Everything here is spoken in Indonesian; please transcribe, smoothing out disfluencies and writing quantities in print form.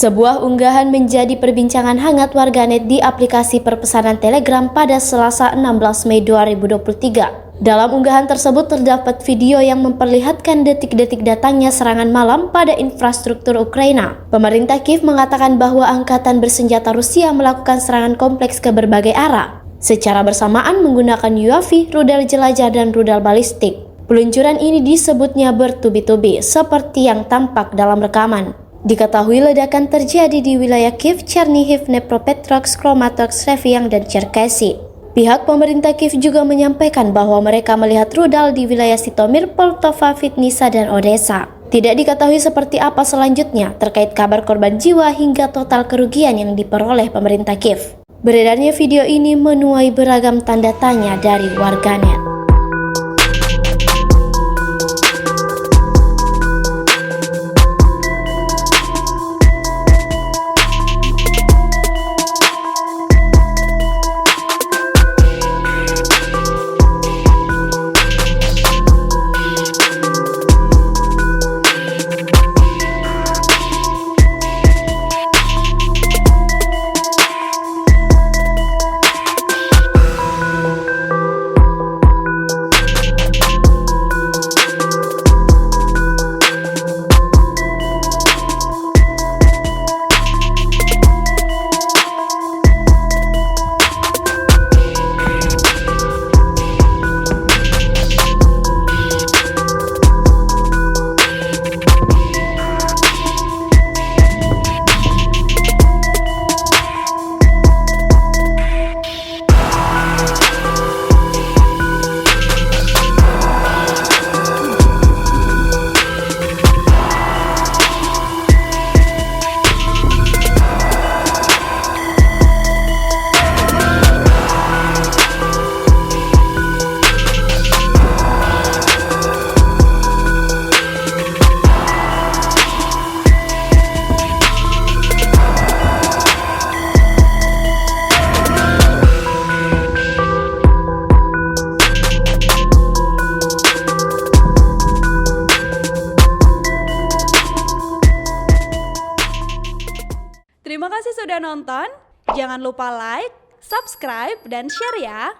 Sebuah unggahan menjadi perbincangan hangat warganet di aplikasi perpesanan Telegram pada Selasa 16 Mei 2023. Dalam unggahan tersebut terdapat video yang memperlihatkan detik-detik datangnya serangan malam pada infrastruktur Ukraina. Pemerintah Kiev mengatakan bahwa angkatan bersenjata Rusia melakukan serangan kompleks ke berbagai arah, secara bersamaan menggunakan UAV, rudal jelajah, dan rudal balistik. Peluncuran ini disebutnya bertubi-tubi, seperti yang tampak dalam rekaman. Diketahui ledakan terjadi di wilayah Kiev, Chernihiv, Dnepropetrovsk, Kramatorsk, Revyang, dan Cherkasy. Pihak pemerintah Kiev juga menyampaikan bahwa mereka melihat rudal di wilayah Sitomir, Poltava, Vitnisa, dan Odessa. Tidak diketahui seperti apa selanjutnya terkait kabar korban jiwa hingga total kerugian yang diperoleh pemerintah Kiev. Beredarnya video ini menuai beragam tanda tanya dari warganet. Terima kasih sudah nonton. Jangan lupa like, subscribe, dan share ya.